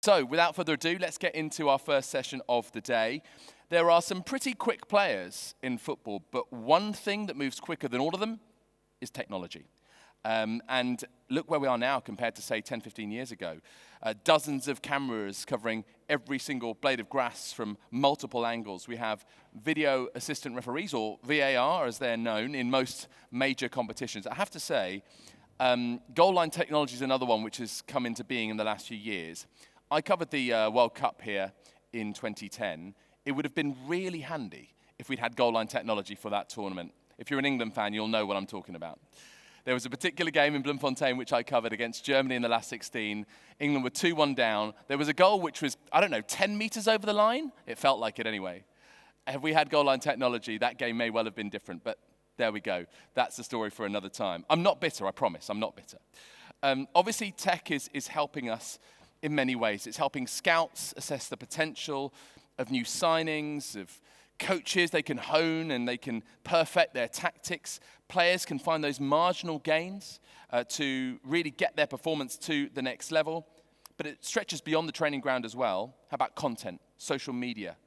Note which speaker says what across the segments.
Speaker 1: So, without further ado, let's get into our first session of the day. There are some pretty quick players in football, but one thing that moves quicker than all of them is technology. And look where we are now compared to, say, 10, 15 years ago. Dozens of cameras covering every single blade of grass from multiple angles. We have video assistant referees, or VAR as they're known, in most major competitions. I have to say, goal line technology is another one which has come into being in the last few years. I covered the World Cup here in 2010. It would have been really handy if we'd had goal line technology for that tournament. If you're an England fan, you'll know what I'm talking about. There was a particular game in Bloemfontein which I covered against Germany in the last 16. England were 2-1 down. There was a goal which was, 10 meters over the line? It felt like it anyway. Had we had goal line technology, that game may well have been different, but there we go. That's the story for another time. I'm not bitter, I promise, I'm not bitter. Obviously, tech is helping us in many ways. It's helping scouts assess the potential of new signings, of coaches. They can hone and they can perfect their tactics. Players can find those marginal gains to really get their performance to the next level. But it stretches beyond the training ground as well. How about content, social media,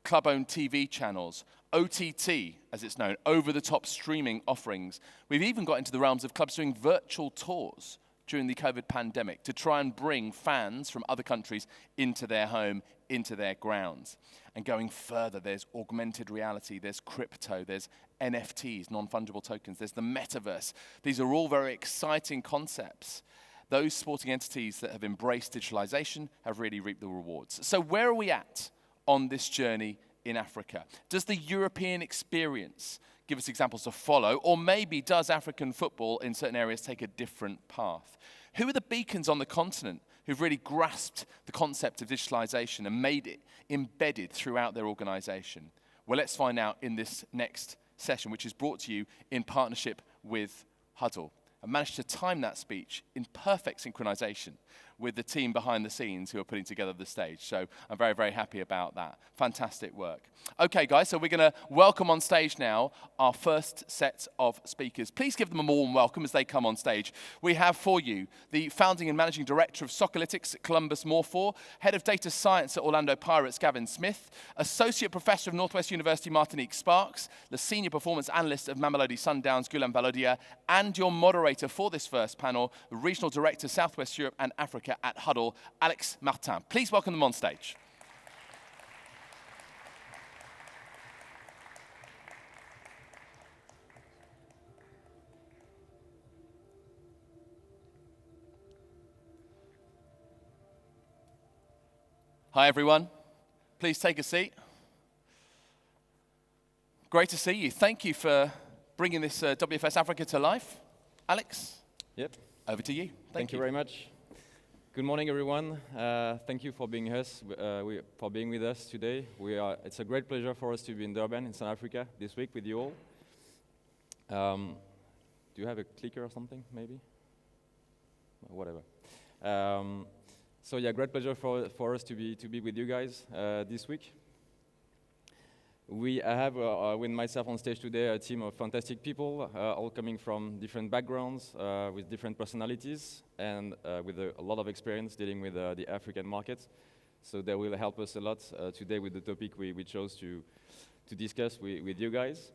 Speaker 1: club-owned TV channels, OTT, as it's known, over-the-top streaming offerings. We've even got into the realms of clubs doing virtual tours during the COVID pandemic to try and bring fans from other countries into their home, into their grounds. And going further, there's augmented reality, there's crypto, there's NFTs, non-fungible tokens, there's the metaverse. These are all very exciting concepts. Those sporting entities that have embraced digitalization have really reaped the rewards. So where are we at on this journey in Africa? Does the European experience give us examples to follow, or maybe does African football in certain areas take a different path? Who are the beacons on the continent who've really grasped the concept of digitalization and made it embedded throughout their organization? Well, let's find out in this next session, which is brought to you in partnership with Huddle. I managed to time that speech in perfect synchronization with the team behind the scenes who are putting together the stage. So I'm very, very happy about that. Fantastic work. Okay, guys, so we're going to welcome on stage now our first set of speakers. Please give them a warm welcome as they come on stage. We have for you the founding and managing director of Soccerlytics at Columbus Morphor, head of data science at Orlando Pirates, Gavin Smith, associate professor of Northwest University, Martinique Sparks, the senior performance analyst of Mamelodi Sundowns, Guillaume Valodia, and your moderator for this first panel, the regional director, Southwest Europe and Africa at Huddle, Alex Martin. Please welcome them on stage. Hi, everyone. Please take a seat. Great to see you. Thank you for bringing this WFS Africa to life. Alex?
Speaker 2: Yep.
Speaker 1: Over to you.
Speaker 2: Thank you very much. Good morning, everyone. Thank you for being with us today. It's a great pleasure for us to be in Durban, in South Africa, this week with you all. Do you have a clicker or something, maybe? Whatever. So yeah, great pleasure for us to be with you guys this week. I have with myself on stage today a team of fantastic people, all coming from different backgrounds, with different personalities, and with a lot of experience dealing with the African market. So they will help us a lot today with the topic we chose to discuss with you guys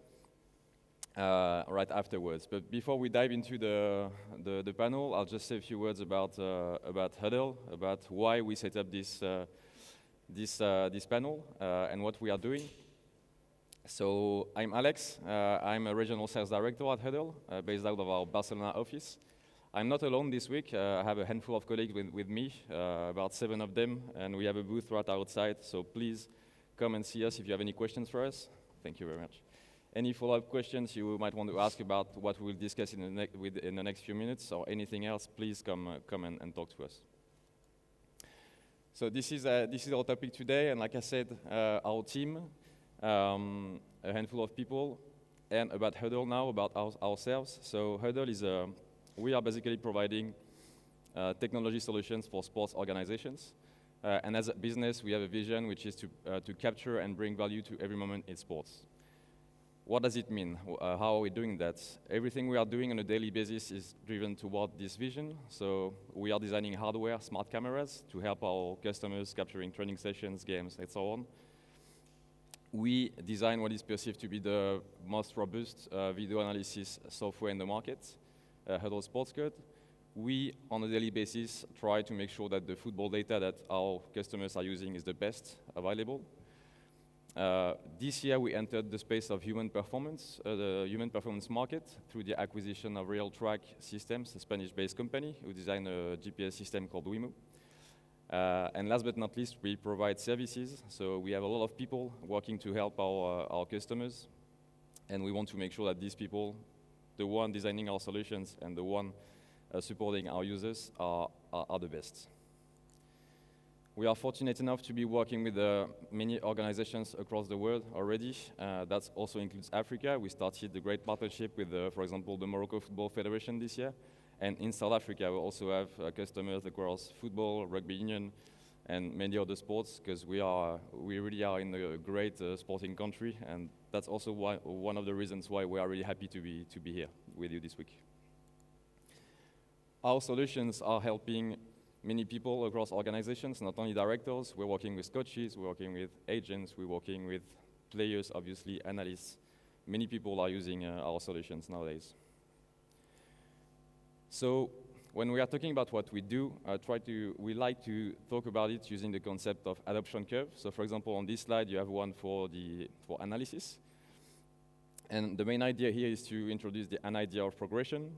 Speaker 2: right afterwards. But before we dive into the panel, I'll just say a few words about Huddle, about why we set up this panel and what we are doing. So I'm Alex. I'm a regional sales director at Huddle, based out of our Barcelona office. I'm not alone this week. I have a handful of colleagues with me, about 7 of them, and we have a booth right outside. So please come and see us if you have any questions for us. Thank you very much. Any follow-up questions you might want to ask about what we'll discuss in the next few minutes, or anything else, please come and talk to us. So this is our topic today, and like I said, our team. A handful of people, and about Huddle now, about ourselves. So Huddle we are basically providing technology solutions for sports organizations. And as a business, we have a vision which is to capture and bring value to every moment in sports. What does it mean? How are we doing that? Everything we are doing on a daily basis is driven toward this vision. So we are designing hardware, smart cameras, to help our customers capturing training sessions, games, and so on. We design what is perceived to be the most robust video analysis software in the market, Hurdle Sports Code. We, on a daily basis, try to make sure that the football data that our customers are using is the best available. This year, we entered the space of human performance, the human performance market, through the acquisition of Real Track Systems, a Spanish-based company who designed a GPS system called Wimo. And last but not least, we provide services. So we have a lot of people working to help our customers, and we want to make sure that these people, the one designing our solutions and the one supporting our users, are the best. We are fortunate enough to be working with many organizations across the world already. That also includes Africa. We started a great partnership with, for example, the Morocco Football Federation this year. And in South Africa, we also have customers across football, rugby union, and many other sports, because we really are in a great sporting country, and that's also one of the reasons why we are really happy to be here with you this week. Our solutions are helping many people across organizations, not only directors. We're working with coaches, we're working with agents, we're working with players, obviously, analysts. Many people are using our solutions nowadays. So when we are talking about what we do, we like to talk about it using the concept of adoption curve. So for example, on this slide, you have one for analysis. And the main idea here is to introduce an idea of progression.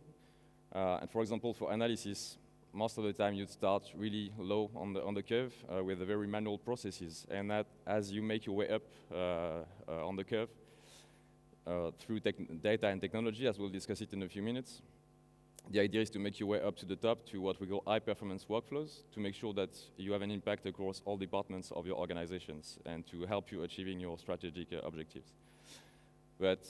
Speaker 2: And for example, for analysis, most of the time you'd start really low on the curve with the very manual processes. And that, as you make your way up on the curve through data and technology, as we'll discuss it in a few minutes, the idea is to make your way up to the top to what we call high-performance workflows, to make sure that you have an impact across all departments of your organizations and to help you achieving your strategic objectives. But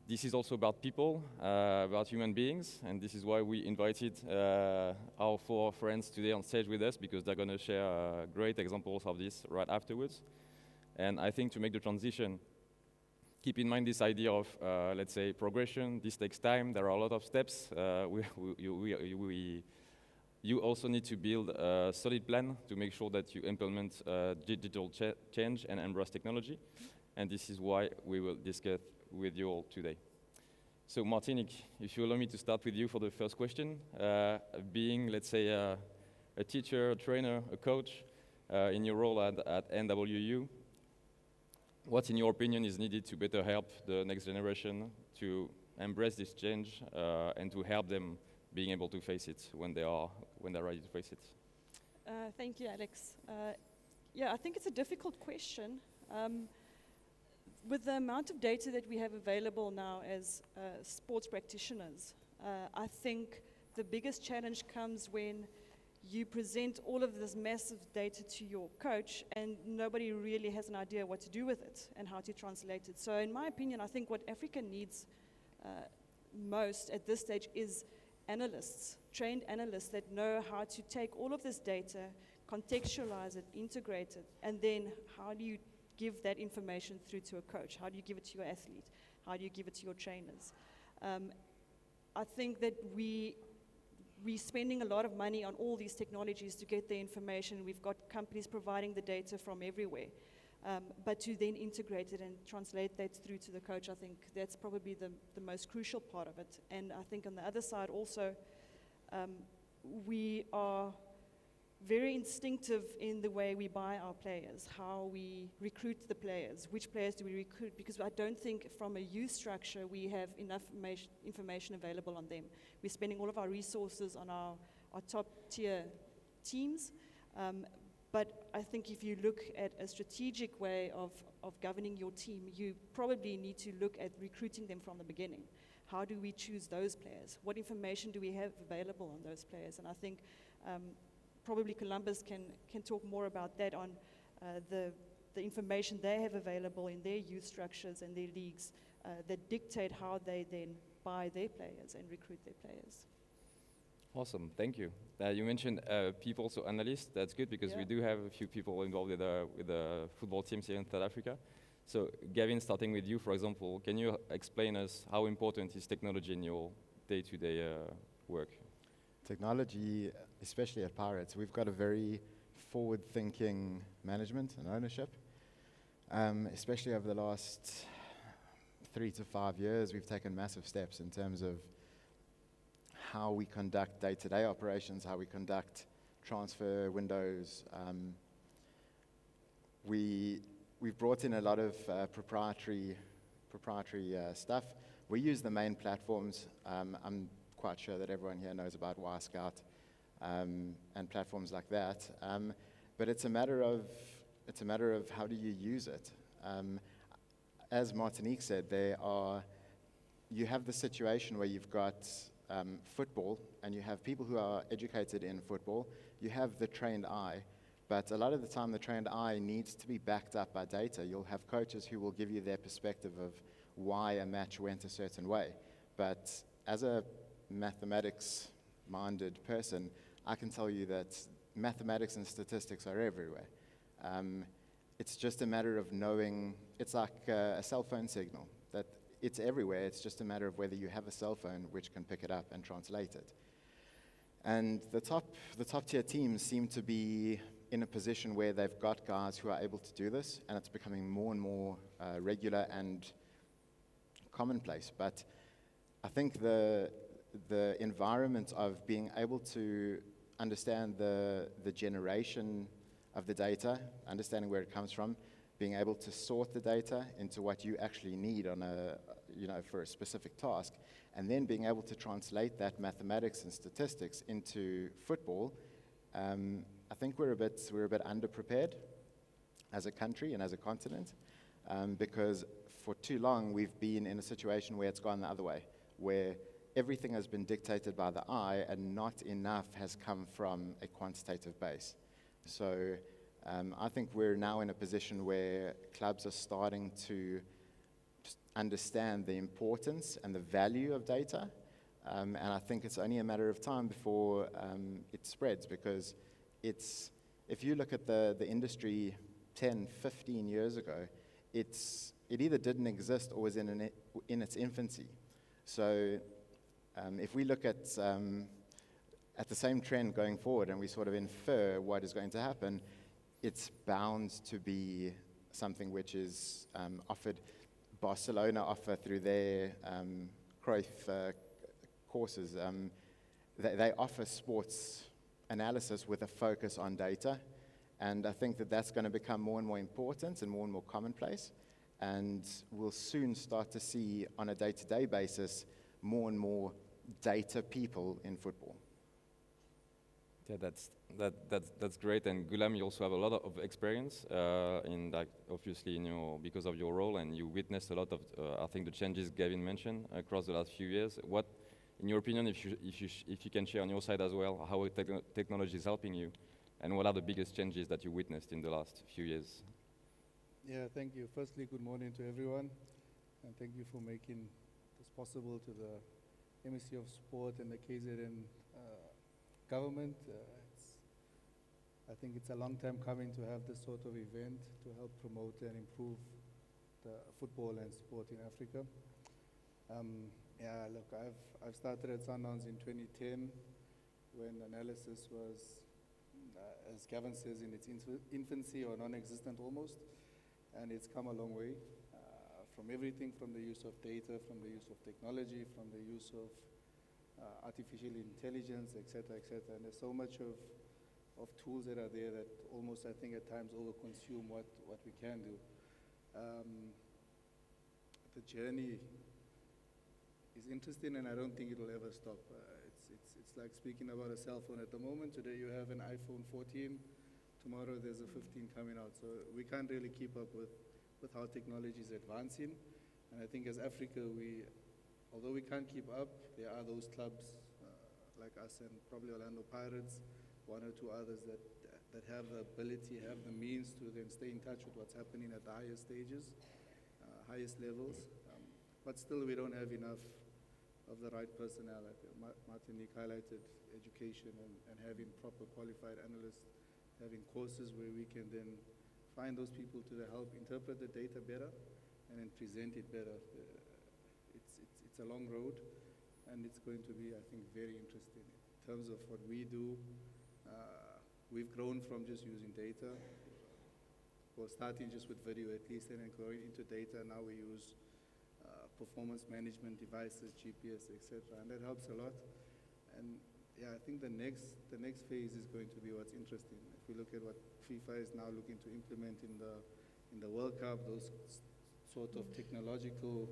Speaker 2: this is also about people, about human beings, and this is why we invited our 4 friends today on stage with us, because they're going to share great examples of this right afterwards. And I think to make the transition, keep in mind this idea of, let's say, progression. This takes time. There are a lot of steps. You also need to build a solid plan to make sure that you implement digital change and embrace technology. And this is why we will discuss with you all today. So Martinique, if you allow me to start with you for the first question, being, let's say, a teacher, a trainer, a coach, in your role at NWU, what, in your opinion, is needed to better help the next generation to embrace this change and to help them being able to face it when they're ready to face it?
Speaker 3: Thank you, Alex. Yeah, I think it's a difficult question. With the amount of data that we have available now as sports practitioners, I think the biggest challenge comes when you present all of this massive data to your coach and nobody really has an idea what to do with it and how to translate it. So in my opinion, I think what Africa needs most at this stage is analysts, trained analysts that know how to take all of this data, contextualize it, integrate it, and then how do you give that information through to a coach? How do you give it to your athlete? How do you give it to your trainers? I think that we're spending a lot of money on all these technologies to get the information. We've got companies providing the data from everywhere. But to then integrate it and translate that through to the coach, I think that's probably the most crucial part of it. And I think on the other side also, we are very instinctive in the way we buy our players, how we recruit the players, which players do we recruit, because I don't think from a youth structure we have enough information available on them. We're spending all of our resources on our top tier teams, but I think if you look at a strategic way of governing your team, you probably need to look at recruiting them from the beginning. How do we choose those players? What information do we have available on those players? And I think probably Columbus can talk more about that on the information they have available in their youth structures and their leagues that dictate how they then buy their players and recruit their players.
Speaker 2: Awesome, thank you. You mentioned people, so analysts. That's good because we do have a few people involved with the football teams here in South Africa. So, Gavin, starting with you, for example, can you explain us how important is technology in your day-to-day work?
Speaker 4: Technology, especially at Pirates, we've got a very forward-thinking management and ownership. Especially over the last 3 to 5 years, we've taken massive steps in terms of how we conduct day-to-day operations, how we conduct transfer windows. We've brought in a lot of proprietary stuff. We use the main platforms. I'm quite sure that everyone here knows about Y-Scout and platforms like that. But it's a matter of how do you use it. As Martinique said, you have the situation where you've got football, and you have people who are educated in football. You have the trained eye, but a lot of the time the trained eye needs to be backed up by data. You'll have coaches who will give you their perspective of why a match went a certain way. But as a mathematics-minded person, I can tell you that mathematics and statistics are everywhere. It's just a matter of knowing. It's like a cell phone signal, that it's everywhere. It's just a matter of whether you have a cell phone which can pick it up and translate it. And the top tier teams seem to be in a position where they've got guys who are able to do this, and it's becoming more and more regular and commonplace. But I think the environment of being able to understand the generation of the data, understanding where it comes from, being able to sort the data into what you actually need for a specific task, and then being able to translate that mathematics and statistics into football. I think we're a bit underprepared as a country and as a continent, because for too long we've been in a situation where it's gone the other way, where everything has been dictated by the eye and not enough has come from a quantitative base. So I think we're now in a position where clubs are starting to understand the importance and the value of data, and I think it's only a matter of time before it spreads, because if you look at the industry 10, 15 years ago, it either didn't exist or was in its infancy. So if we look at the same trend going forward and we sort of infer what is going to happen, it's bound to be something which is offered. Barcelona offer through their Cruyff courses. They offer sports analysis with a focus on data, and I think that that's going to become more and more important and more commonplace, and we'll soon start to see on a day-to-day basis more and more data people in football.
Speaker 2: Yeah, that's great. And Gulam, you also have a lot of experience in that, obviously, because of your role, and you witnessed a lot of, I think, the changes Gavin mentioned across the last few years. What, in your opinion, if you can share on your side as well, how technology is helping you, and what are the biggest changes that you witnessed in the last few years?
Speaker 5: Yeah, thank you. Firstly, good morning to everyone, and thank you for making this possible to the Ministry of Sport and the KZN government. I think it's a long time coming to have this sort of event to help promote and improve the football and sport in Africa. Look, I've started at Sundowns in 2010 when analysis was, as Gavin says, in its infancy or non-existent almost, and it's come a long way. From everything from the use of data, from the use of technology, from the use of artificial intelligence, etc., etc. And there's so much of tools that are there that almost, I think, at times overconsume what we can do. The journey is interesting, and I don't think it'll ever stop. It's like speaking about a cell phone at the moment. Today you have an iPhone 14. Tomorrow there's a 15 coming out. So we can't really keep up with how technology is advancing. And I think as Africa, although we can't keep up, there are those clubs like us and probably Orlando Pirates, one or two others that have the ability, have the means to then stay in touch with what's happening at the highest stages, highest levels. But still, we don't have enough of the right personnel. Martinique highlighted education and having proper qualified analysts, having courses where we can then find those people to help interpret the data better and then present it better. It's a long road, and it's going to be, I think, very interesting. In terms of what we do, we've grown from just using data, or starting just with video at least, and then growing into data. Now we use performance management devices, GPS, etc., and that helps a lot. And yeah, I think the next phase is going to be what's interesting. If we look at what FIFA is now looking to implement in the World Cup, those sort of technological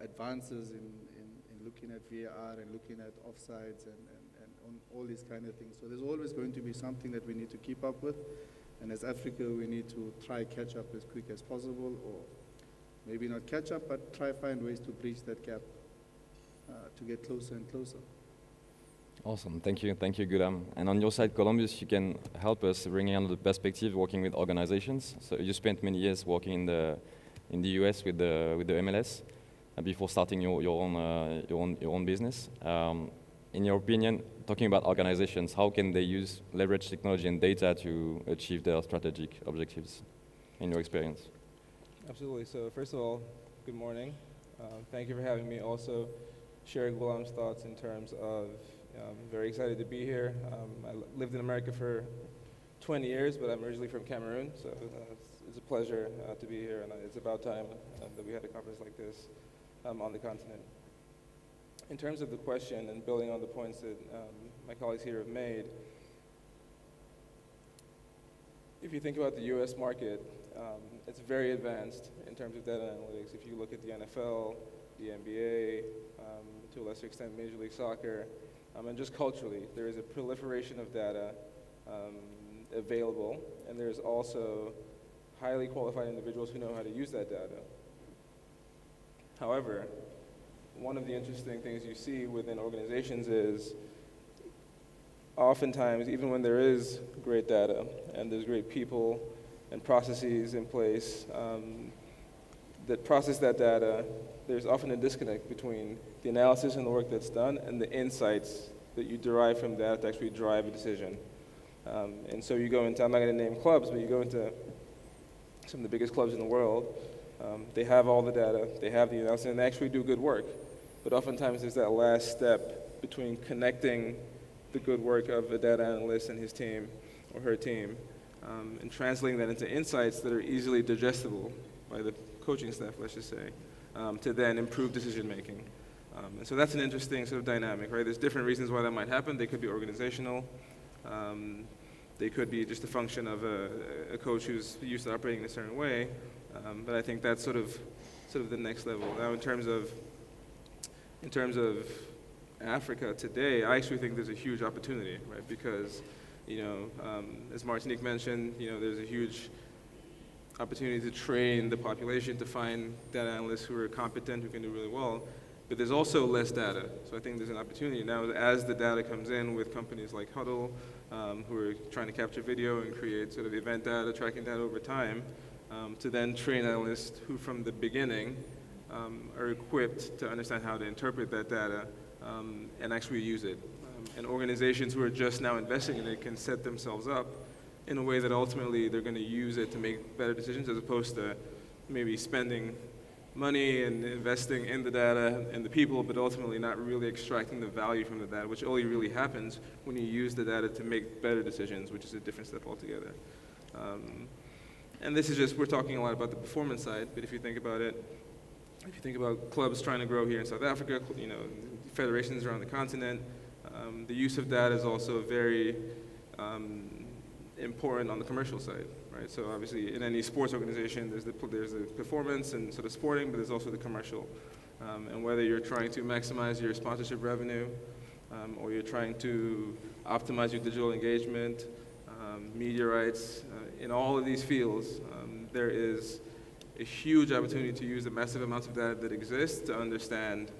Speaker 5: advances in looking at VAR and looking at offsides and on all these kind of things. So there's always going to be something that we need to keep up with. And as Africa, we need to try catch up as quick as possible, or maybe not catch up, but try find ways to bridge that gap to get closer and closer.
Speaker 2: Awesome, thank you, Gulam. And on your side, Columbus, you can help us bringing on the perspective working with organizations. So you spent many years working in the US with the MLS before starting your own business. In your opinion, talking about organizations, how can they leverage technology and data to achieve their strategic objectives, in your experience?
Speaker 6: Absolutely. So first of all, good morning. Thank you for having me. Also, sharing Gulam's thoughts in terms of very excited to be here. I lived in America for 20 years, but I'm originally from Cameroon, so it's a pleasure to be here, and it's about time that we had a conference like this on the continent. In terms of the question and building on the points that my colleagues here have made, if you think about the US market, it's very advanced in terms of data analytics. If you look at the NFL, the NBA, to a lesser extent Major League Soccer, and just culturally, there is a proliferation of data available, and there's also highly qualified individuals who know how to use that data. However, one of the interesting things you see within organizations is oftentimes, even when there is great data and there's great people and processes in place that process that data, there's often a disconnect between the analysis and the work that's done and the insights that you derive from that to actually drive a decision. And so you go into, I'm not going to name clubs, but you go into some of the biggest clubs in the world, they have all the data, they have the analysis, and they actually do good work. But oftentimes there's that last step between connecting the good work of a data analyst and his team or her team and translating that into insights that are easily digestible by the coaching staff, let's just say, to then improve decision making. And so that's an interesting sort of dynamic, right? There's different reasons why that might happen. They could be organizational. They could be just a function of a coach who's used to operating in a certain way. But I think that's sort of the next level. Now, in terms of Africa today, I actually think there's a huge opportunity, right? Because, as Martinique mentioned, there's a huge opportunity to train the population to find data analysts who are competent, who can do really well. But there's also less data. So I think there's an opportunity now as the data comes in with companies like Huddle, who are trying to capture video and create sort of event data, tracking data over time, to then train analysts who from the beginning are equipped to understand how to interpret that data and actually use it. And organizations who are just now investing in it can set themselves up in a way that ultimately they're going to use it to make better decisions, as opposed to maybe spending money and investing in the data and the people, but ultimately not really extracting the value from the data, which only really happens when you use the data to make better decisions, which is a different step altogether. And this is just, we're talking a lot about the performance side, but if you think about it, if you think about clubs trying to grow here in South Africa, federations around the continent, the use of data is also very important on the commercial side, right? So obviously in any sports organization, there's the performance and sort of sporting, but there's also the commercial. And whether you're trying to maximize your sponsorship revenue, or you're trying to optimize your digital engagement, media rights, in all of these fields, there is a huge opportunity to use the massive amounts of data that exist to understand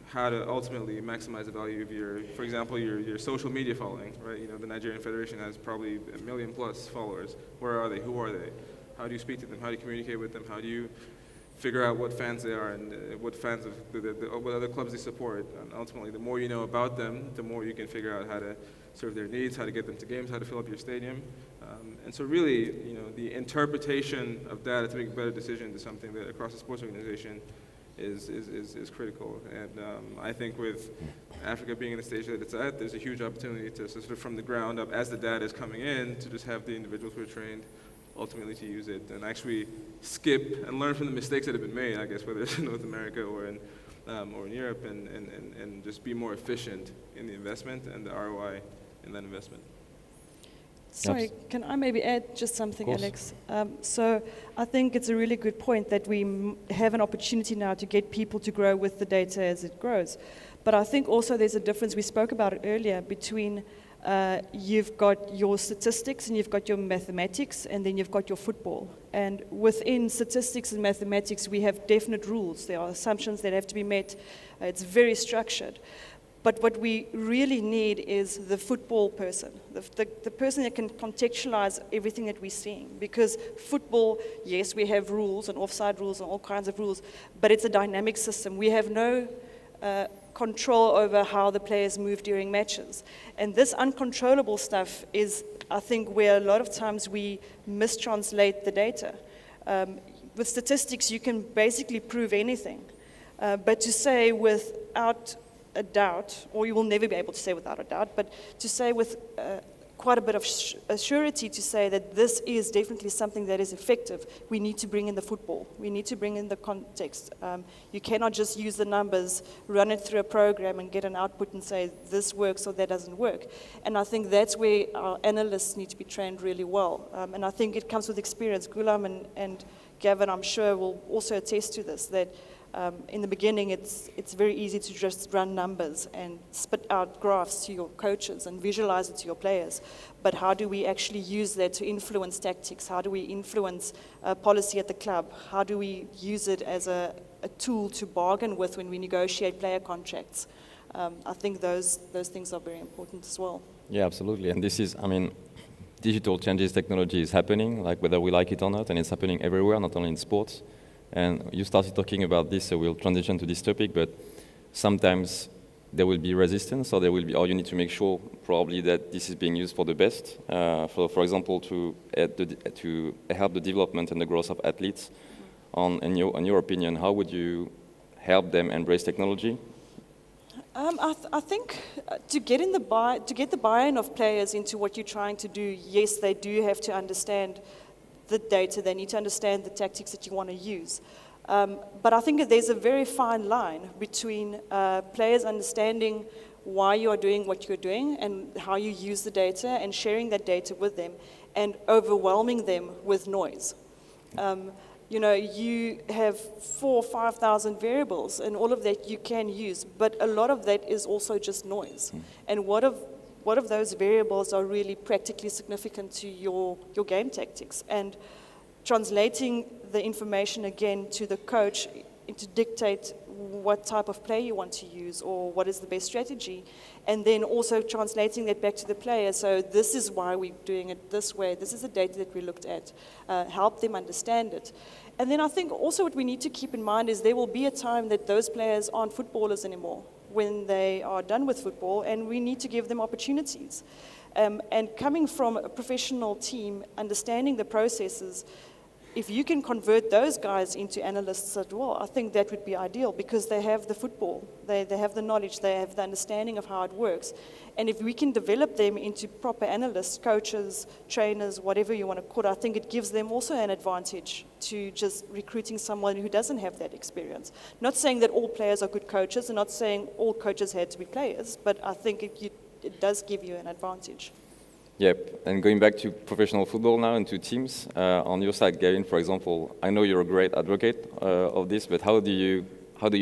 Speaker 6: how to ultimately maximize the value of for example, your social media following, right? The Nigerian Federation has probably 1 million+ followers. Where are they? Who are they? How do you speak to them? How do you communicate with them? How do you figure out what fans they are and what fans of what other clubs they support. And ultimately, the more you know about them, the more you can figure out how to serve their needs, how to get them to games, how to fill up your stadium. And so really, the interpretation of data to make better decisions is something that across the sports organization is critical. And I think with Africa being in the stage that it's at, there's a huge opportunity to sort of from the ground up, as the data is coming in, to just have the individuals who are trained ultimately to use it and actually skip and learn from the mistakes that have been made, I guess, whether it's in North America or in Europe, and just be more efficient in the investment and the ROI in that investment.
Speaker 3: Sorry, can I maybe add just something, Alex? So I think it's a really good point that we have an opportunity now to get people to grow with the data as it grows. But I think also there's a difference, we spoke about it earlier, between you've got your statistics and you've got your mathematics and then you've got your football. And within statistics and mathematics, we have definite rules. There are assumptions that have to be met. It's very structured. But what we really need is the football person, the person that can contextualize everything that we're seeing. Because football, yes, we have rules and offside rules and all kinds of rules, but it's a dynamic system. We have no control over how the players move during matches. And this uncontrollable stuff is, I think, where a lot of times we mistranslate the data. With statistics, you can basically prove anything. But to say without a doubt, or you will never be able to say without a doubt, but to say with quite a bit of surety to say that this is definitely something that is effective, we need to bring in the football. We need to bring in the context. You cannot just use the numbers, run it through a program and get an output and say this works or that doesn't work. And I think that's where our analysts need to be trained really well. And I think it comes with experience. Gulam and Gavin, I'm sure, will also attest to this, that in the beginning, it's very easy to just run numbers and spit out graphs to your coaches and visualize it to your players. But how do we actually use that to influence tactics? How do we influence policy at the club? How do we use it as a tool to bargain with when we negotiate player contracts? I think those things are very important as well.
Speaker 2: Yeah, absolutely. And this is, digital changes, technology is happening, like whether we like it or not, and it's happening everywhere, not only in sports. And you started talking about this, so we'll transition to this topic, but sometimes there will be resistance, or you need to make sure probably that this is being used for the best. For example, to help the development and the growth of athletes. In your opinion, how would you help them embrace technology?
Speaker 3: I think to get the buy-in of players into what you're trying to do, yes, they do have to understand the data, they need to understand the tactics that you want to use. But I think that there's a very fine line between players understanding why you are doing what you're doing and how you use the data and sharing that data with them and overwhelming them with noise. You have 4,000 or 5,000 variables and all of that you can use, but a lot of that is also just noise. And what of those variables are really practically significant to your game tactics? And translating the information again to the coach to dictate what type of play you want to use or what is the best strategy, and then also translating that back to the player. So this is why we're doing it this way. This is the data that we looked at. Help them understand it. And then I think also what we need to keep in mind is there will be a time that those players aren't footballers anymore, when they are done with football, and we need to give them opportunities. And coming from a professional team, understanding the processes, if you can convert those guys into analysts as well, I think that would be ideal because they have the football, they have the knowledge, they have the understanding of how it works. And if we can develop them into proper analysts, coaches, trainers, whatever you want to call it, I think it gives them also an advantage to just recruiting someone who doesn't have that experience. Not saying that all players are good coaches and not saying all coaches had to be players, but I think it does give you an advantage.
Speaker 2: Yep, and going back to professional football now and to teams, on your side, Gavin, for example, I know you're a great advocate of this, but how do you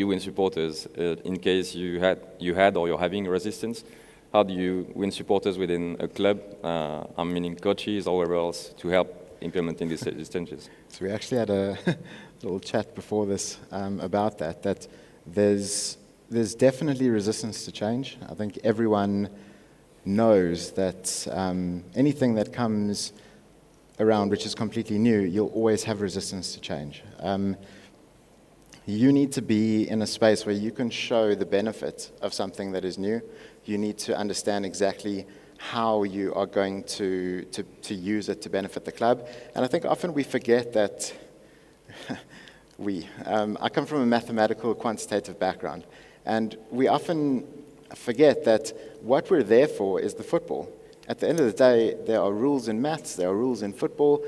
Speaker 2: win supporters in case you had or you're having resistance? How do you win supporters within a club, I'm meaning coaches or wherever else, to help implementing these changes?
Speaker 4: So we actually had a little chat before this about that there's definitely resistance to change. I think everyone knows that anything that comes around which is completely new, you'll always have resistance to change. you need to be in a space where you can show the benefit of something that is new. You need to understand exactly how you are going to use it to benefit the club. And I think often we forget that I come from a mathematical quantitative background, and we often forget that what we're there for is the football. At the end of the day, there are rules in maths, there are rules in football.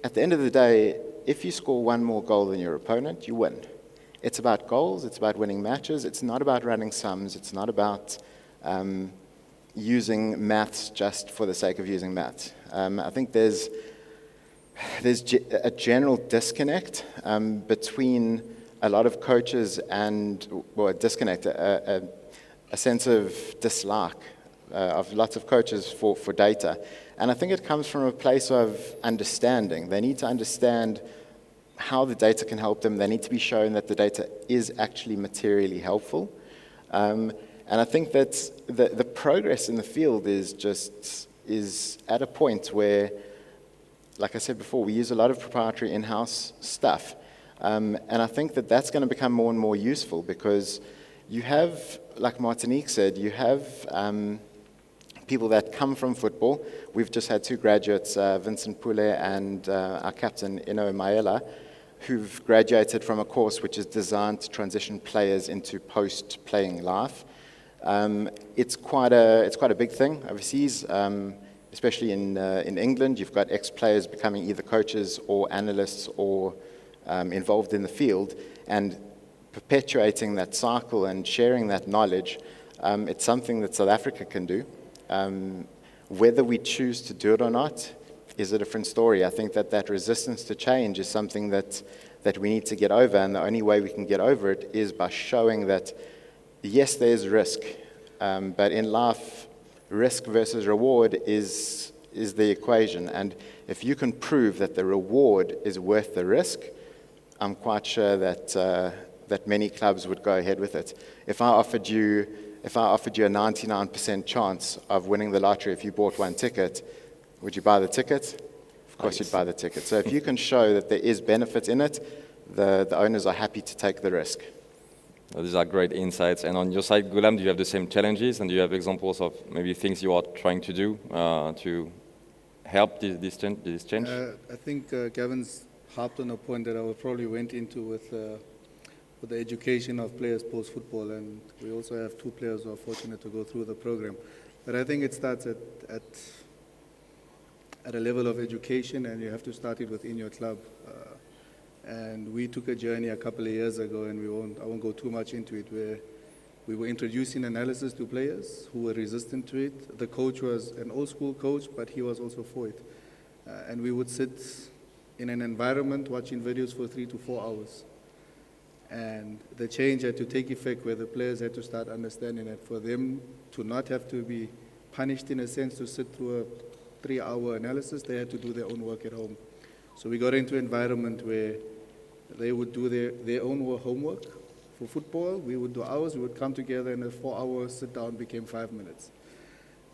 Speaker 4: At the end of the day, if you score one more goal than your opponent, you win. It's about goals, it's about winning matches, it's not about running sums, it's not about using maths just for the sake of using maths. I think there's a general disconnect between a lot of coaches and, well, a disconnect, a sense of dislike of lots of coaches for data. And I think it comes from a place of understanding. They need to understand how the data can help them. They need to be shown that the data is actually materially helpful. And I think that the progress in the field is at a point where, like I said before, we use a lot of proprietary in-house stuff. And I think that that's going to become more and more useful because you have, like Martinique said, you have people that come from football. We've just had two graduates, Vincent Pule and our captain, Ino Maela, who've graduated from a course which is designed to transition players into post-playing life. It's quite a big thing overseas, especially in England. You've got ex-players becoming either coaches or analysts or involved in the field, and perpetuating that cycle and sharing that knowledge. It's something that South Africa can do. Whether we choose to do it or not is a different story. I think that resistance to change is something that we need to get over, and the only way we can get over it is by showing that yes, there's risk, but in life, risk versus reward is the equation. And if you can prove that the reward is worth the risk, I'm quite sure that many clubs would go ahead with it. If I offered you a 99% chance of winning the lottery if you bought one ticket, would you buy the ticket? Of course you'd buy the ticket. So if you can show that there is benefit in it, the owners are happy to take the risk.
Speaker 2: These are great insights. And on your side, Gulam, do you have the same challenges? And do you have examples of maybe things you are trying to do to help this change?
Speaker 5: I think Gavin's harped on a point that I probably went into with the education of players post-football. And we also have two players who are fortunate to go through the program. But I think it starts at a level of education, and you have to start it within your club. And we took a journey a couple of years ago, and I won't go too much into it, where we were introducing analysis to players who were resistant to it. The coach was an old school coach, but he was also for it. And we would sit in an environment watching videos for 3 to 4 hours. And the change had to take effect where the players had to start understanding that for them to not have to be punished in a sense to sit through a 3-hour analysis, they had to do their own work at home. So we got into an environment where they would do their own homework for football. We would do ours. We would come together, and a 4-hour sit-down became 5 minutes.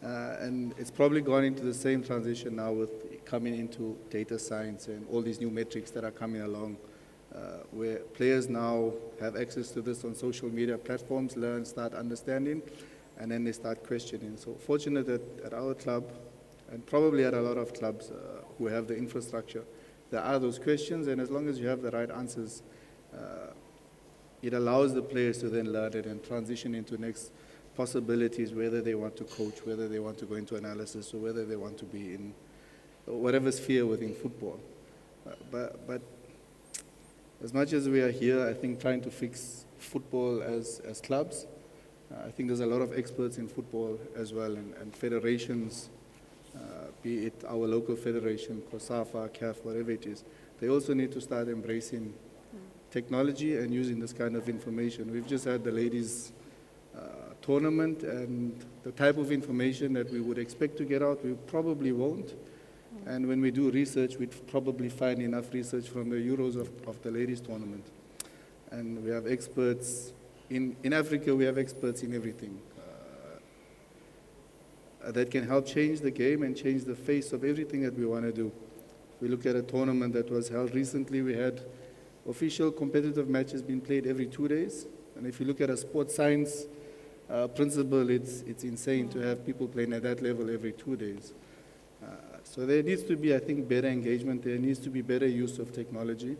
Speaker 5: And it's probably gone into the same transition now with coming into data science and all these new metrics that are coming along, where players now have access to this on social media platforms, learn, start understanding, and then they start questioning. So fortunate that at our club, and probably at a lot of clubs who have the infrastructure, there are those questions, and as long as you have the right answers, it allows the players to then learn it and transition into next possibilities, whether they want to coach, whether they want to go into analysis, or whether they want to be in whatever sphere within football. But as much as we are here, I think trying to fix football as clubs, I think there's a lot of experts in football as well, and federations, be it our local federation, COSAFA, CAF, whatever it is, they also need to start embracing technology and using this kind of information. We've just had the ladies' tournament, and the type of information that we would expect to get out, we probably won't. And when we do research, we'd probably find enough research from the Euros of the ladies' tournament. And we have experts, in Africa, we have experts in everything. That can help change the game and change the face of everything that we want to do. We look at a tournament that was held recently. We had official competitive matches being played every 2 days. And if you look at a sports science principle, it's insane to have people playing at that level every 2 days. So there needs to be, I think, better engagement. There needs to be better use of technology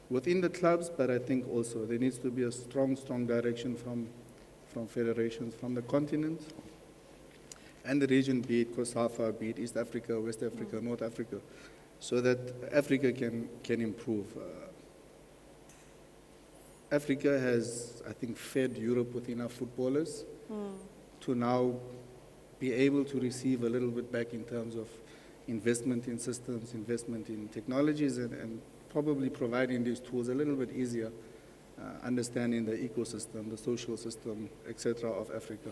Speaker 5: within the clubs, but I think also there needs to be a strong direction from federations, from the continent and the region, be it COSAFA, be it East Africa, West Africa, North Africa, so that Africa can improve. Africa has, I think, fed Europe with enough footballers to now be able to receive a little bit back in terms of investment in systems, investment in technologies, and probably providing these tools a little bit easier, understanding the ecosystem, the social system, etc. of Africa.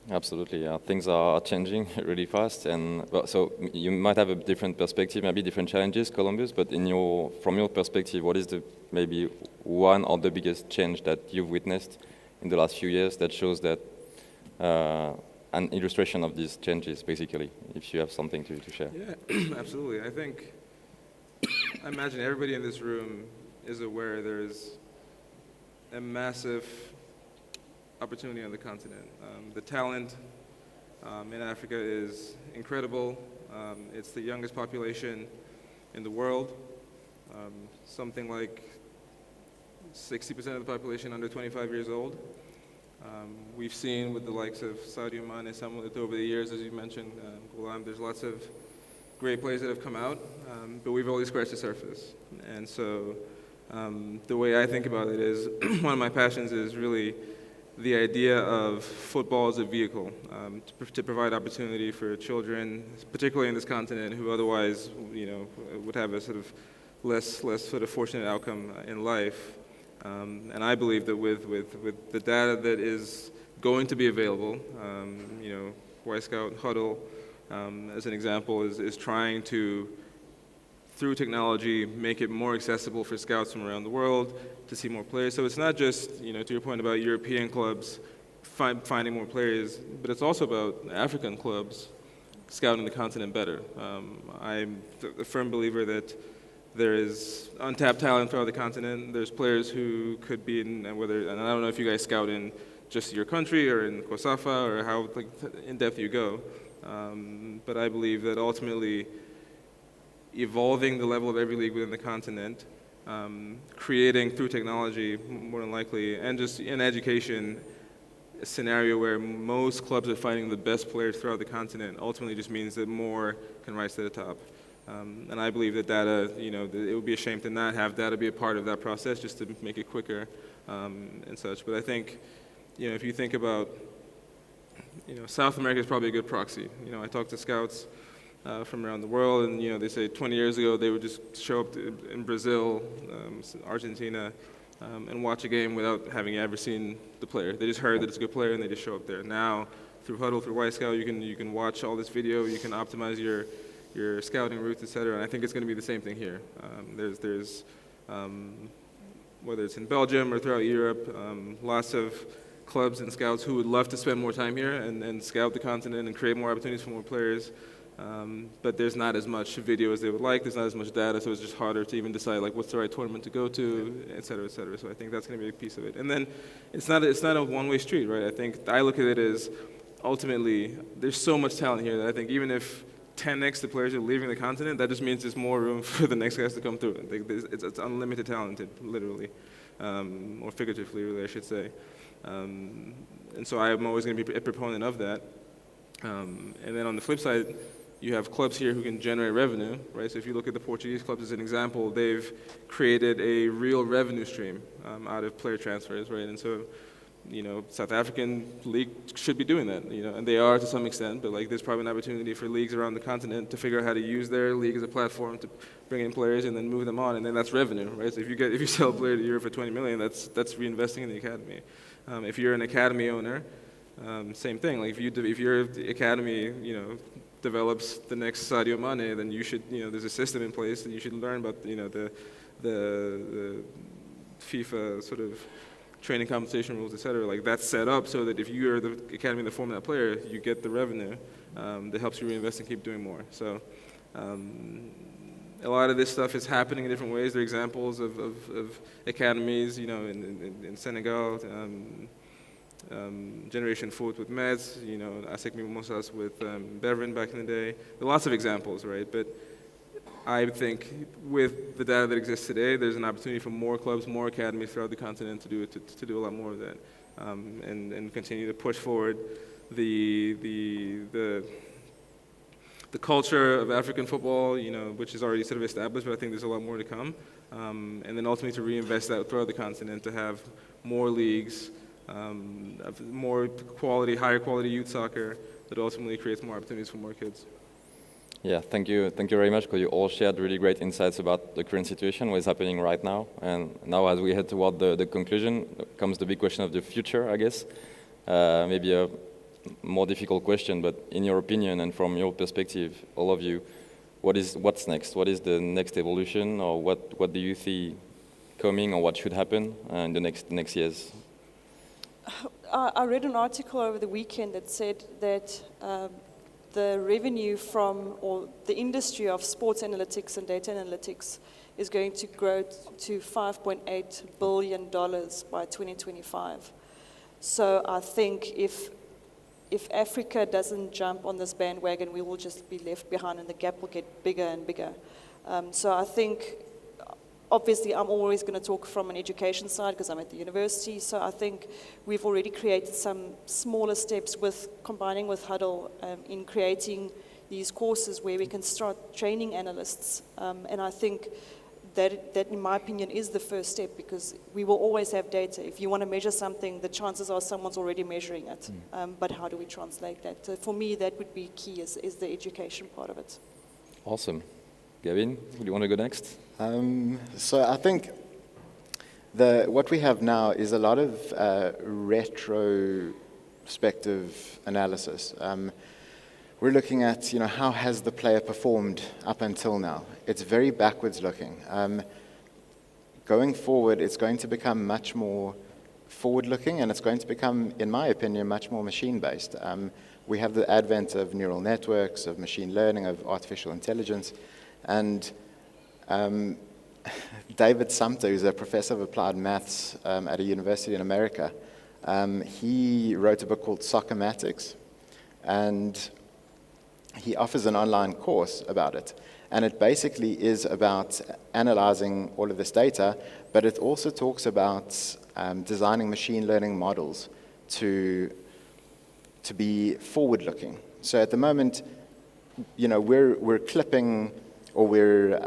Speaker 2: Absolutely, yeah. Things are changing really fast, and well, so you might have a different perspective, maybe different challenges, Columbus. But from your perspective, what is maybe one or the biggest change that you've witnessed in the last few years that shows that an illustration of these changes, basically, if you have something to share?
Speaker 6: Yeah, absolutely. I imagine everybody in this room is aware there's a massive opportunity on the continent. The talent in Africa is incredible. It's the youngest population in the world. Something like 60% of the population under 25 years old. We've seen with the likes of Sadio Mane, Samuel Eto'o over the years, as you mentioned, Ghulam, there's lots of great players that have come out, but we've only scratched the surface. And so the way I think about it is, one of my passions is really the idea of football as a vehicle to provide opportunity for children, particularly in this continent, who otherwise, would have a sort of less sort of fortunate outcome in life. And I believe that with the data that is going to be available, Y Scout Huddle, as an example, is trying to, through technology, make it more accessible for scouts from around the world to see more players. So it's not just, to your point about European clubs finding more players, but it's also about African clubs scouting the continent better. I'm a firm believer that there is untapped talent throughout the continent. There's players who could be and I don't know if you guys scout in just your country or in COSAFA or how in depth you go. But I believe that ultimately evolving the level of every league within the continent, creating through technology, more than likely, and just in education, a scenario where most clubs are finding the best players throughout the continent ultimately just means that more can rise to the top. And I believe that data, it would be a shame to not have data be a part of that process just to make it quicker and such. But I think, if you think about, South America is probably a good proxy. I talk to scouts from around the world, and they say 20 years ago they would just show up in Brazil, Argentina, and watch a game without having ever seen the player. They just heard that it's a good player and they just show up there. Now, through Huddle, through Y Scout, you can watch all this video, you can optimize your scouting routes, et cetera, and I think it's going to be the same thing here. There's whether it's in Belgium or throughout Europe, lots of clubs and scouts who would love to spend more time here and scout the continent and create more opportunities for more players. But there's not as much video as they would like. There's not as much data, so it's just harder to even decide what's the right tournament to go to, et cetera, et cetera. So I think that's going to be a piece of it. And then it's not a one-way street, right? I look at it as ultimately there's so much talent here that I think even if 10x the players are leaving the continent, that just means there's more room for the next guys to come through. It's unlimited talented, literally, or figuratively, really, I should say. And so I'm always going to be a proponent of that. And then on the flip side, you have clubs here who can generate revenue, right? So if you look at the Portuguese clubs as an example, they've created a real revenue stream out of player transfers, right? And so, South African league should be doing that, and they are to some extent, but there's probably an opportunity for leagues around the continent to figure out how to use their league as a platform to bring in players and then move them on, and then that's revenue, right? So if you sell a player to Europe for 20 million, that's reinvesting in the academy. If you're an academy owner, same thing. If your academy, develops the next Sadio Mane, then you should, there's a system in place that you should learn about, the FIFA sort of training compensation rules, et cetera. That's set up so that if you're the academy that formed that player, you get the revenue that helps you reinvest and keep doing more. So A lot of this stuff is happening in different ways. There are examples of academies, you know, in Senegal, Generation Foot with Mets, you know, Asec Mimosas with Beverin back in the day. There are lots of examples, right? But I think with the data that exists today, there's an opportunity for more clubs, more academies throughout the continent to do a lot more of that, and continue to push forward the culture of African football, you know, which is already sort of established, but I think there's a lot more to come. And then ultimately to reinvest that throughout the continent, to have more leagues, more quality, higher quality youth soccer that ultimately creates more opportunities for more kids.
Speaker 2: Yeah, thank you very much, because you all shared really great insights about the current situation, what is happening right now. And now as we head toward the conclusion, comes the big question of the future, I guess. Maybe a more difficult question, but in your opinion and from your perspective, all of you, what's next? What is the next evolution, or what do you see coming, or what should happen in the next years?
Speaker 3: I read an article over the weekend that said that the revenue from, or the industry of sports analytics and data analytics is going to grow to $5.8 billion by 2025. So I think if Africa doesn't jump on this bandwagon, we will just be left behind and the gap will get bigger and bigger. So I think, obviously, I'm always going to talk from an education side because I'm at the university. So I think we've already created some smaller steps with combining with Huddle in creating these courses where we can start training analysts. And I think that, in my opinion, is the first step, because we will always have data. If you want to measure something, the chances are someone's already measuring it. But how do we translate that? So for me, that would be key, is the education part of it.
Speaker 2: Awesome. Gavin, do you want to go next?
Speaker 4: So I think what we have now is a lot of retrospective analysis. We're looking at, you know, how has the player performed up until now? It's very backwards looking. Going forward, it's going to become much more forward-looking, and it's going to become, in my opinion, much more machine-based. We have the advent of neural networks, of machine learning, of artificial intelligence, and David Sumter, who's a professor of applied maths at a university in America, he wrote a book called Soccermatics, and he offers an online course about it. And it basically is about analyzing all of this data, but it also talks about designing machine learning models to be forward-looking. So at the moment, you know, we're clipping, or we're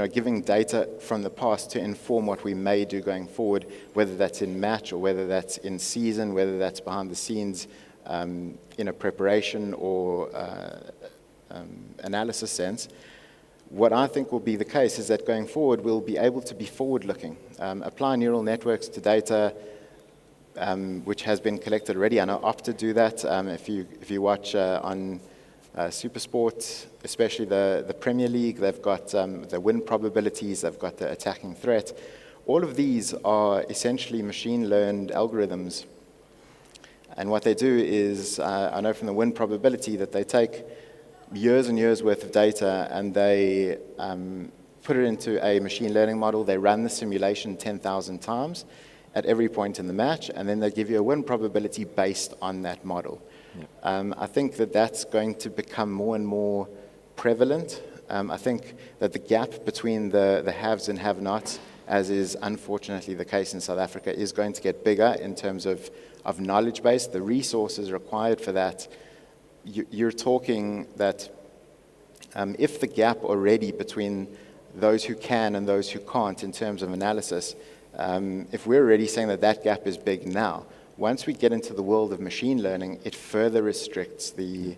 Speaker 4: giving data from the past to inform what we may do going forward, whether that's in match or whether that's in season, whether that's behind the scenes in a preparation or analysis sense. What I think will be the case is that going forward, we'll be able to be forward-looking, apply neural networks to data which has been collected already. I know Opta do that. If you watch on Supersport, especially the Premier League, they've got the win probabilities, they've got the attacking threat. All of these are essentially machine-learned algorithms. And what they do is, I know from the win probability that they take years and years worth of data and they put it into a machine learning model. They run the simulation 10,000 times at every point in the match, and then they give you a win probability based on that model. Yeah. I think that that's going to become more and more prevalent. I think that the gap between the haves and have-nots, as is unfortunately the case in South Africa, is going to get bigger in terms of knowledge base, the resources required for that. You're talking that if the gap already between those who can and those who can't in terms of analysis, if we're already saying that that gap is big now, once we get into the world of machine learning, it further restricts the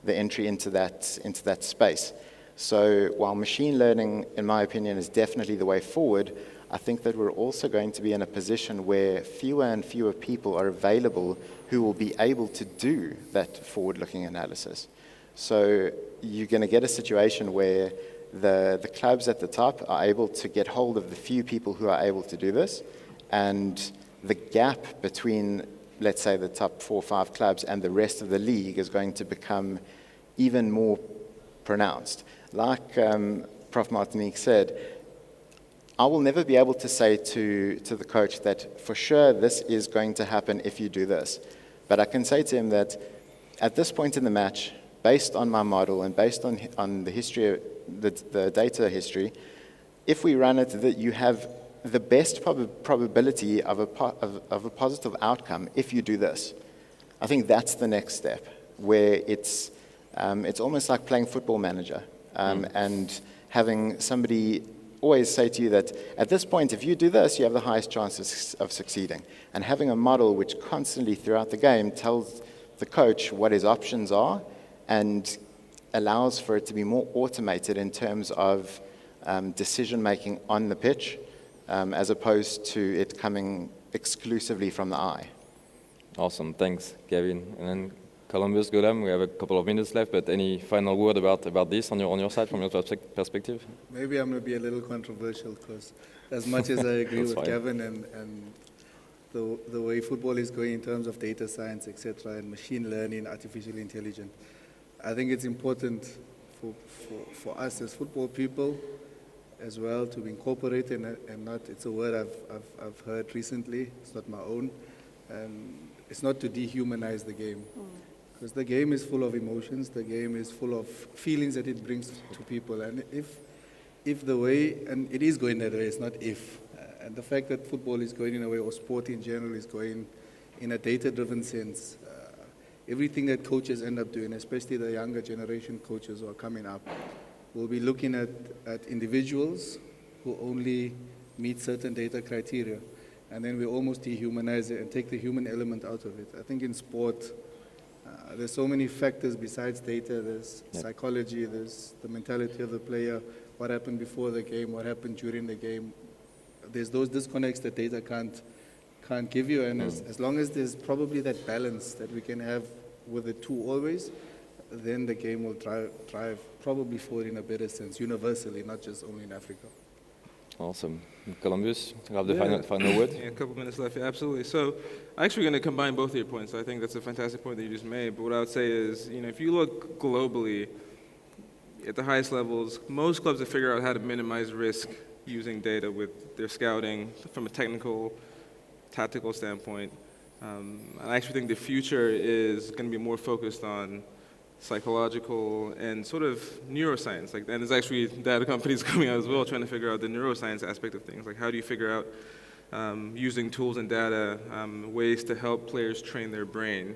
Speaker 4: entry into that space. So while machine learning, in my opinion, is definitely the way forward, I think that we're also going to be in a position where fewer and fewer people are available who will be able to do that forward-looking analysis. So you're going to get a situation where the clubs at the top are able to get hold of the few people who are able to do this, and the gap between, let's say, the top 4 or 5 clubs and the rest of the league is going to become even more pronounced. Like Prof. Martinique said, I will never be able to say to the coach that for sure this is going to happen if you do this. But I can say to him that at this point in the match, based on my model and based on the history, the data history, if we run it, that you have the best probability of a positive outcome if you do this. I think that's the next step, where it's almost like playing Football Manager and having somebody always say to you that at this point, if you do this, you have the highest chances of succeeding. And having a model which constantly throughout the game tells the coach what his options are and allows for it to be more automated in terms of decision-making on the pitch, as opposed to it coming exclusively from the eye.
Speaker 2: Awesome, thanks, Gavin. And then Columbus, Golem, we have a couple of minutes left, but any final word about this on your side, from your perspective?
Speaker 5: Maybe I'm going to be a little controversial because as much as I agree with
Speaker 2: fine.
Speaker 5: Gavin and the way football is going in terms of data science, etc., and machine learning, artificial intelligence, I think it's important for us as football people as well to incorporate and not, it's a word I've heard recently, it's not my own, and it's not to dehumanize the game. Because the game is full of emotions, the game is full of feelings that it brings to people. And if the way, and it is going that way, it's not if. And the fact that football is going in a way, or sport in general is going in a data-driven sense, everything that coaches end up doing, especially the younger generation coaches who are coming up, will be looking at individuals who only meet certain data criteria. And then we almost dehumanize it and take the human element out of it. I think in sport, there's so many factors besides data. There's psychology, there's the mentality of the player, what happened before the game, what happened during the game. There's those disconnects that data can't give you, and as long as there's probably that balance that we can have with the two always, then the game will drive probably forward in a better sense, universally, not just only in Africa.
Speaker 2: Awesome. Columbus, you have the final word?
Speaker 6: Yeah, a couple minutes left, yeah, absolutely. So I'm actually going to combine both of your points. I think that's a fantastic point that you just made. But what I would say is, if you look globally at the highest levels, most clubs have figured out how to minimize risk using data with their scouting from a technical, tactical standpoint. And I actually think the future is going to be more focused on psychological and sort of neuroscience. And there's actually data companies coming out as well trying to figure out the neuroscience aspect of things. Like, how do you figure out, using tools and data, ways to help players train their brain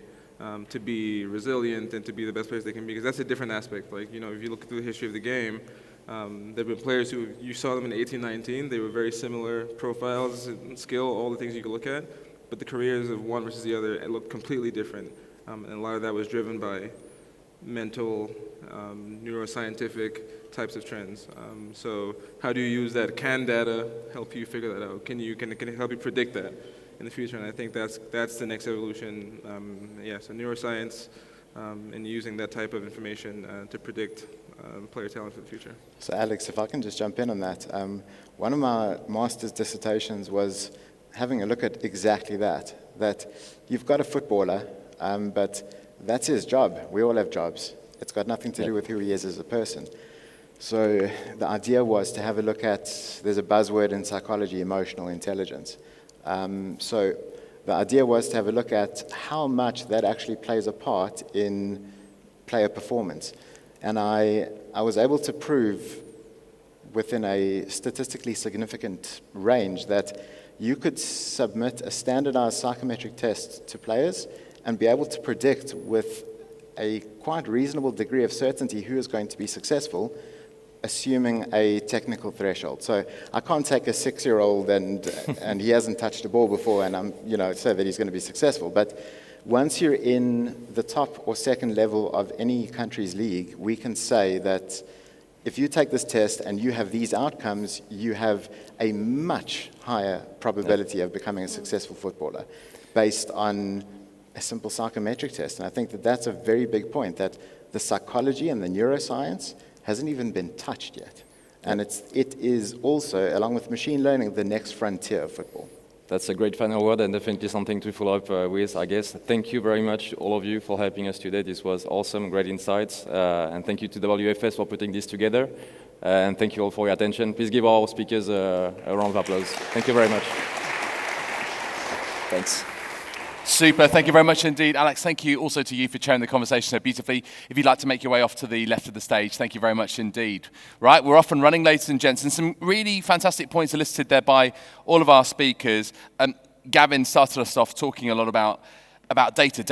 Speaker 6: to be resilient and to be the best players they can be? Because that's a different aspect. If you look through the history of the game, there have been players who, you saw them in 18-19, they were very similar profiles and skill, all the things you could look at, but the careers of one versus the other looked completely different. And a lot of that was driven by mental, neuroscientific types of trends. So how do you use that? Can data help you figure that out? Can it help you predict that in the future? And I think that's the next evolution. So neuroscience and using that type of information to predict player talent for the future.
Speaker 4: So Alex, if I can just jump in on that. One of my master's dissertations was having a look at exactly that you've got a footballer, but that's his job. We all have jobs. It's got nothing to do with who he is as a person. So the idea was to have a look at, there's a buzzword in psychology, emotional intelligence. So the idea was to have a look at how much that actually plays a part in player performance. And I was able to prove within a statistically significant range that you could submit a standardized psychometric test to players and be able to predict with a quite reasonable degree of certainty who is going to be successful, assuming a technical threshold. So I can't take a 6-year-old and he hasn't touched a ball before and I'm, say that he's going to be successful. But once you're in the top or second level of any country's league, we can say that if you take this test and you have these outcomes, you have a much higher probability of becoming a successful footballer based on a simple psychometric test. And I think that that's a very big point, that the psychology and the neuroscience hasn't even been touched yet. And it is also, along with machine learning, the next frontier of football.
Speaker 2: That's a great final word and definitely something to follow up with, I guess. Thank you very much, all of you, for helping us today. This was awesome, great insights. And thank you to WFS for putting this together. And thank you all for your attention. Please give our speakers a round of applause. Thank you very much.
Speaker 1: Thanks. Super. Thank you very much indeed. Alex, thank you also to you for chairing the conversation so beautifully. If you'd like to make your way off to the left of the stage, thank you very much indeed. Right, we're off and running, ladies and gents, and some really fantastic points are listed there by all of our speakers. Gavin started us off talking a lot about data.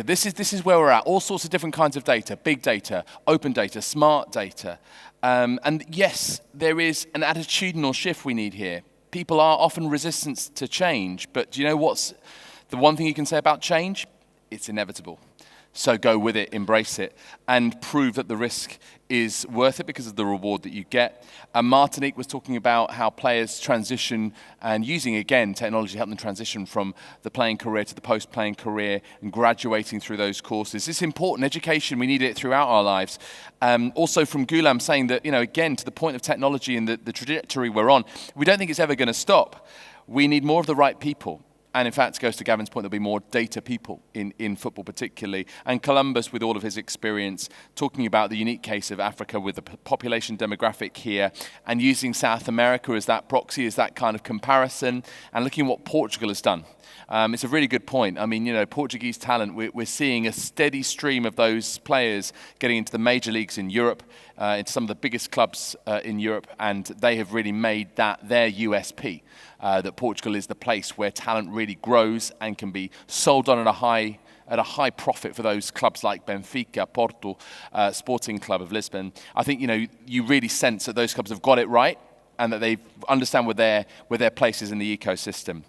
Speaker 1: This is where we're at. All sorts of different kinds of data, big data, open data, smart data. And yes, there is an attitudinal shift we need here. People are often resistant to change, but do you know what's the one thing you can say about change? It's inevitable. So go with it, embrace it, and prove that the risk is worth it because of the reward that you get. And Martinique was talking about how players transition and using, again, technology to help them transition from the playing career to the post-playing career and graduating through those courses. It's important. Education, we need it throughout our lives. Also from Gulam saying that, again, to the point of technology and the trajectory we're on, we don't think it's ever going to stop. We need more of the right people. And in fact, it goes to Gavin's point, there'll be more data people in football particularly. And Columbus, with all of his experience, talking about the unique case of Africa with the population demographic here and using South America as that proxy, as that kind of comparison, and looking at what Portugal has done. It's a really good point. I mean, Portuguese talent, we're seeing a steady stream of those players getting into the major leagues in Europe, into some of the biggest clubs in Europe, and they have really made that their USP, that Portugal is the place where talent really grows and can be sold on at a high profit for those clubs like Benfica, Porto, Sporting Club of Lisbon. I think, you really sense that those clubs have got it right and that they understand where their place is in the ecosystem.